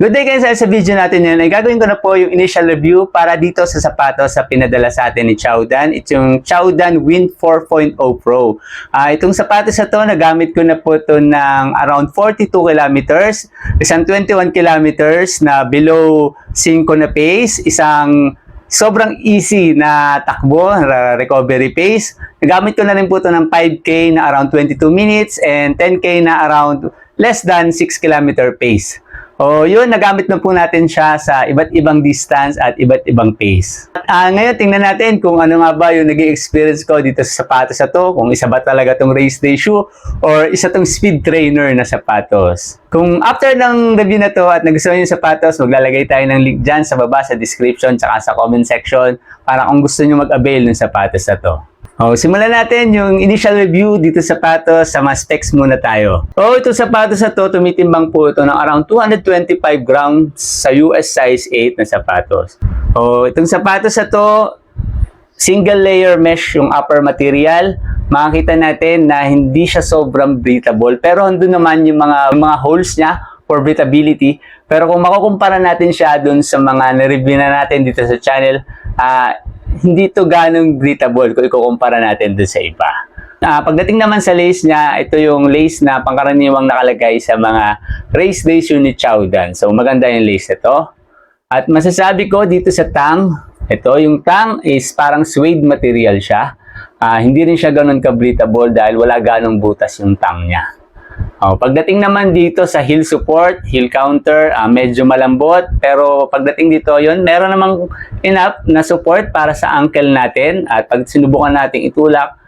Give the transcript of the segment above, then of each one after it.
Good day guys! Sa video natin yun ay gagawin ko na po yung initial review para dito sa sapatos sa pinadala sa atin ni Chowdan. Ito yung Chowdan Wind 4.0 Pro. Itong sapatos na to, nagamit ko na po to ng around 42 kilometers, isang 21 kilometers na below 5 na pace, isang sobrang easy na takbo, recovery pace. Nagamit ko na rin po to ng 5K na around 22 minutes and 10K na around less than 6 kilometer pace. O yun, nagamit na po natin siya sa iba't ibang distance at iba't ibang pace. Ngayon, tingnan natin kung ano nga ba yung naging experience ko dito sa sapatos na to. Kung isa ba talaga tong race day shoe or isa tong speed trainer na sapatos. Kung after ng review na to at nagustuhan yung sapatos, maglalagay tayo ng link dyan sa baba sa description tsaka sa comment section para kung gusto nyo mag-avail ng sapatos na to. Simulan natin yung initial review dito sa sapatos. Sa mga specs muna tayo. Itong sapatos na to, tumitimbang po ito ng around 225 grams sa US size 8 na sapatos. Itong sapatos na to, single layer mesh yung upper material. Makikita natin na hindi siya sobrang breathable, pero andun naman yung mga holes niya for breathability. Pero kung makukumpara natin siya dun sa mga na-review na natin dito sa channel, hindi to ganong breathable kung ikukumpara natin dun sa iba. Pagdating naman sa lace niya, ito yung lace na pangkaraniwang nakalagay sa mga race day shoe ni Chowdan. So maganda yung lace ito. At masasabi ko dito sa tang, ito yung tang is parang suede material siya. Hindi rin siya ganon ka-breathable dahil wala ganong butas yung tang niya. Pagdating naman dito sa heel support, heel counter, medyo malambot. Pero pagdating dito yon, meron namang enough na support para sa ankle natin. At pag sinubukan nating itulak,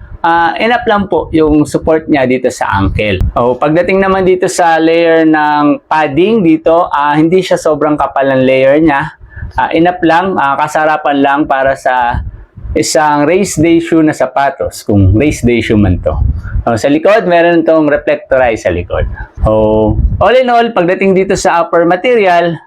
enough lang po yung support niya dito sa ankle. Pagdating naman dito sa layer ng padding dito, hindi siya sobrang kapal ng layer niya. Enough lang, kasarapan lang para sa isang race day shoe na sapatos, kung race day shoe man to. Sa likod, meron itong reflectorize sa likod. All in all, pagdating dito sa upper material,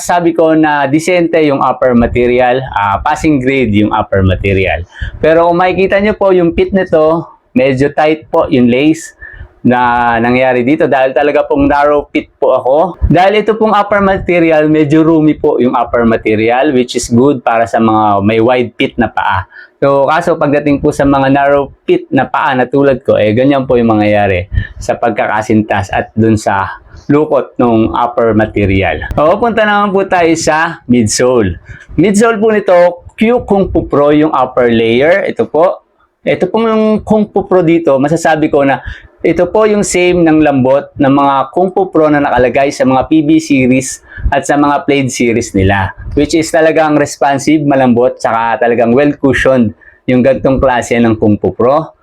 sabi ko na decente yung upper material, passing grade yung upper material. Pero kung makikita nyo po yung fit nito, medyo tight po yung lace na nangyari dito dahil talaga pong narrow fit po ako. Dahil ito pong upper material, medyo roomy po yung upper material, which is good para sa mga may wide fit na paa. So kaso pagdating po sa mga narrow fit na paa na tulad ko, ganyan po yung mangyayari sa pagkakasintas at dun sa lukot ng upper material. Punta naman po tayo sa midsole. Midsole po nito, Q Kung Fu Pro yung upper layer. Ito po. Ito pong yung Kung Fu Pro dito, masasabi ko na ito po yung same ng lambot ng mga Kung Fu Pro na nakalagay sa mga PB series at sa mga Plaid series nila. Which is talagang responsive, malambot, saka talagang well-cushioned yung gantong klase ng Kung Fu Pro.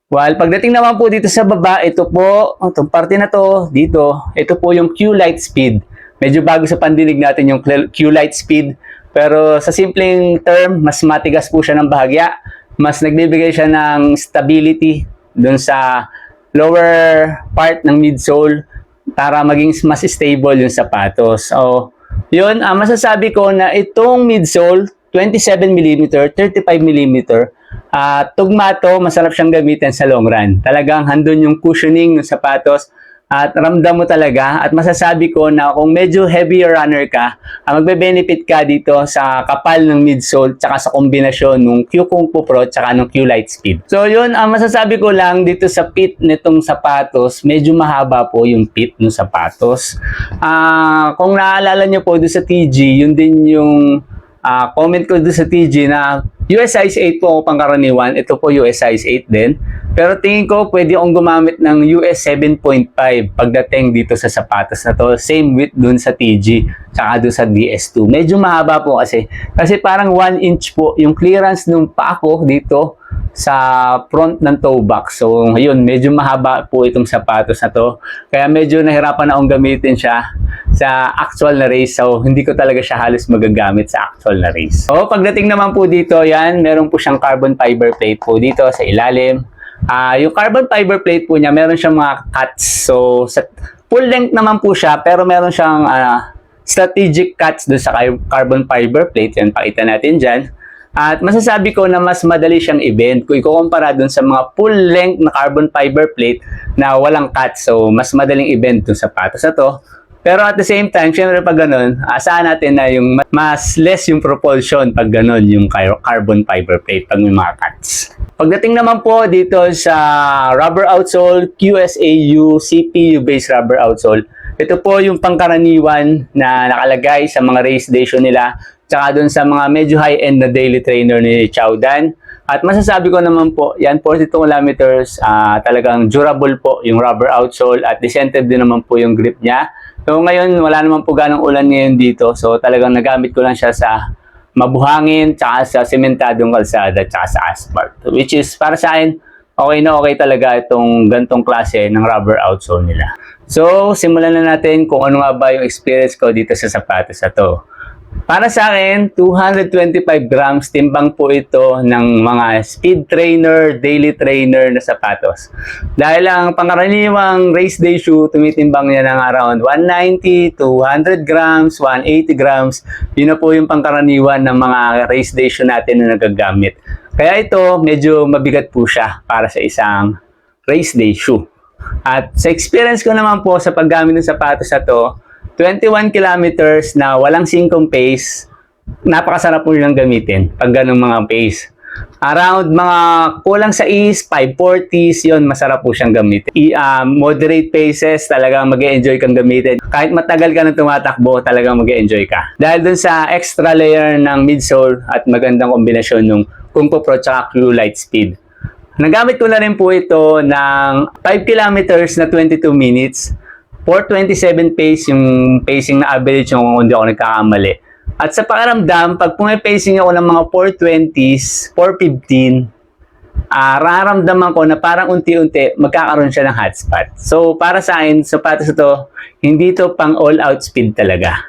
While pagdating naman po dito sa baba, ito po, itong parte na to, dito, ito po yung Q Light Speed. Medyo bago sa pandinig natin yung Q Light Speed. Pero sa simpleng term, mas matigas po siya ng bahagya. Mas nagbibigay siya ng stability dun sa lower part ng midsole para maging mas stable yung sapatos. Yun, masasabi ko na itong midsole, 27mm, 35mm, tugma to, masarap siyang gamitin sa long run. Talagang handun yung cushioning ng sapatos at ramdam mo talaga. At masasabi ko na kung medyo heavier runner ka, magbe-benefit ka dito sa kapal ng midsole tsaka sa kombinasyon ng Q Kung Fu Pro tsaka ng Q Light Speed. So yun, masasabi ko lang dito sa fit nitong sapatos, medyo mahaba po yung fit ng sapatos. Kung naalala nyo po doon sa TG, yun din yung comment ko doon sa TG na US size 8 po ako pangkaraniwan. Ito po US size 8 din. Pero tingin ko pwede akong gumamit ng US 7.5 pagdating dito sa sapatos na to. Same width dun sa TG tsaka dun sa DS2. Medyo mahaba po kasi. Kasi parang 1 inch po yung clearance ng paa ko dito sa front ng toe box. So ayun, medyo mahaba po itong sapatos na to. Kaya medyo nahirapan akong gamitin siya sa actual na race. So hindi ko talaga siya halos magagamit sa actual na race. Pagdating naman po dito, yan, meron po siyang carbon fiber plate po dito sa ilalim. Yung carbon fiber plate po niya, meron siyang mga cuts. So sa full length naman po siya, pero meron siyang strategic cuts doon sa carbon fiber plate. Yan, pakita natin dyan. At masasabi ko na mas madali siyang i-bend kung ikukumpara dun sa mga full length na carbon fiber plate na walang cut. So mas madaling i-bend itong sapatos na to. Pero at the same time, syempre pag ganun, asahan natin na yung mas less yung propulsion pag ganun, yung carbon fiber plate pag may mga cuts. Pagdating naman po dito sa rubber outsole, QSAU CPU-based rubber outsole, ito po yung pangkaraniwan na nakalagay sa mga race station nila, tsaka dun sa mga medyo high-end na daily trainer ni Chowdan. At masasabi ko naman po, yan 42 kilometers, talagang durable po yung rubber outsole at decentive din naman po yung grip niya. So ngayon, wala naman po ganong ulan ngayon dito. So talagang nagamit ko lang siya sa mabuhangin, tsaka sa sementadong kalsada, tsaka sa asphalt. Which is, para sa akin, okay na okay talaga itong gantong klase ng rubber outsole nila. So, simulan na natin kung ano nga ba yung experience ko dito sa sapatos na to. Para sa akin, 225 grams timbang po ito ng mga speed trainer, daily trainer na sapatos. Dahil ang pangkaraniwang race day shoe, tumitimbang niya ng around 190 to 100 grams, 180 grams. Yun na po yung pangkaraniwan ng mga race day shoe natin na nagagamit. Kaya ito, medyo mabigat po siya para sa isang race day shoe. At sa experience ko naman po sa paggamit ng sapatos na to, 21 kilometers na walang singkong pace, napakasarap po yung gamitin pag ganung mga pace. Around mga kulang sa is, 540s, yun, masarap po siyang gamitin. Moderate paces, talagang mag-e-enjoy kang gamitin. Kahit matagal ka nang tumatakbo, talagang mag-e-enjoy ka. Dahil dun sa extra layer ng midsole at magandang kombinasyon ng Kung Fu Pro at Q Light Speed. Nagamit ko na rin po ito ng 5 kilometers na 22 minutes. 4:27 pace yung pacing na average yung hindi ako nagkakamali. At sa pakiramdam, pag pumipacing ako ng mga 4:20s, 4:15, raramdaman ko na parang unti-unti magkakaroon siya ng hotspot. So, para sa akin, sapatos ito, hindi ito pang all-out speed talaga.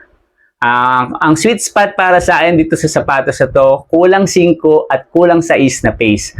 Ang sweet spot para sa akin dito sa sapatos ito, kulang 5 at kulang 6 na pace.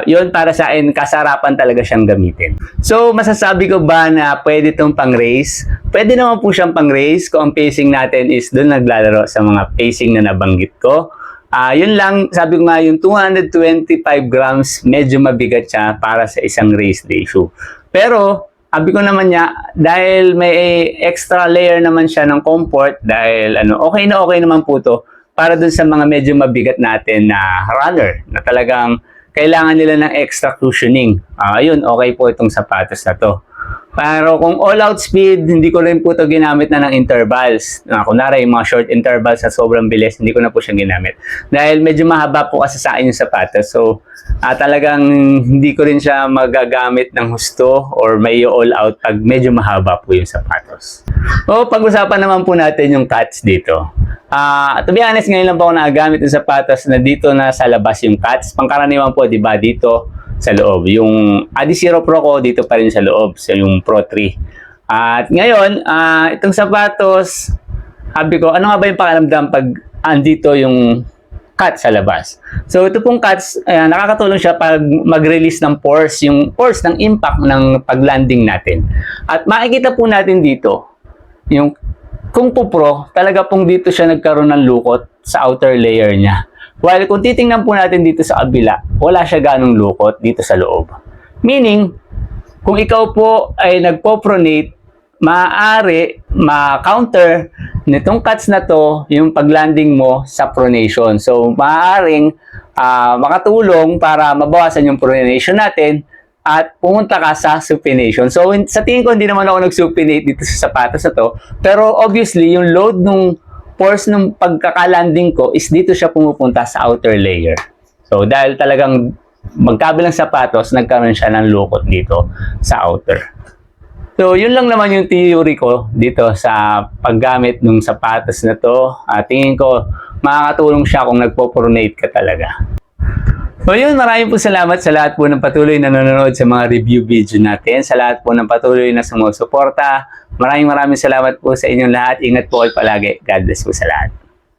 Yun para sa akin, kasarapan talaga siyang gamitin. So, masasabi ko ba na pwede itong pang-race? Pwede naman po siyang pang-race kung ang pacing natin is doon naglalaro sa mga pacing na nabanggit ko. Yun lang, sabi ko nga, yung 225 grams, medyo mabigat siya para sa isang race day shoe. Pero, sabi ko naman niya, dahil may extra layer naman siya ng comfort, dahil okay naman po to para dun sa mga medyo mabigat natin na runner, na talagang kailangan nila ng extra cushioning. Ayun, okay po itong sapatos na to. Pero kung all-out speed, hindi ko rin po ito ginamit na ng intervals. Kunwari, yung mga short intervals sa sobrang bilis, hindi ko na po siya ginamit. Dahil medyo mahaba po kasi sa akin yung sapatos. So, talagang hindi ko rin siya magagamit ng husto or may all-out pag medyo mahaba po yung sapatos. So, pag-usapan naman po natin yung cuts dito. To be honest, ngayon lang po ako nagagamit ng sapatos na dito na sa labas yung cuts. Pangkaraniwan po, di ba, dito sa loob. Yung Adizero Pro ko, dito pa rin sa loob, sa yung Pro 3. At ngayon, itong sapatos, sabi ko, ano nga ba yung pakiramdam pag andito yung cut sa labas? So, ito pong cuts, nakakatulong siya pag mag-release ng force, yung force ng impact ng pag-landing natin. At makikita po natin dito, yung Kung Fu Pro, talaga pong dito siya nagkaroon ng lukot sa outer layer niya. While kung titingnan po natin dito sa kabila, wala siya ganong lukot dito sa loob. Meaning, kung ikaw po ay nagpo-pronate, maaari ma-counter nitong cuts na to yung pag-landing mo sa pronation. So, maaaring makatulong para mabawasan yung pronation natin at pumunta ka sa supination. So, sa tingin ko, hindi naman ako nag-supinate dito sa sapatos na to. Pero obviously, yung load nung force nung pagkakalanding ko is dito siya pumupunta sa outer layer. So, dahil talagang magkabilang sapatos, nagkaroon siya ng lukot dito sa outer. So, yun lang naman yung theory ko dito sa paggamit ng sapatos na to. Tingin ko, makakatulong siya kung nagpo-pronate ka talaga. So yun, maraming po salamat sa lahat po ng patuloy na nanonood sa mga review video natin. Sa lahat po ng patuloy na sumusuporta. Maraming salamat po sa inyong lahat. Ingat po kayo palagi. God bless po sa lahat.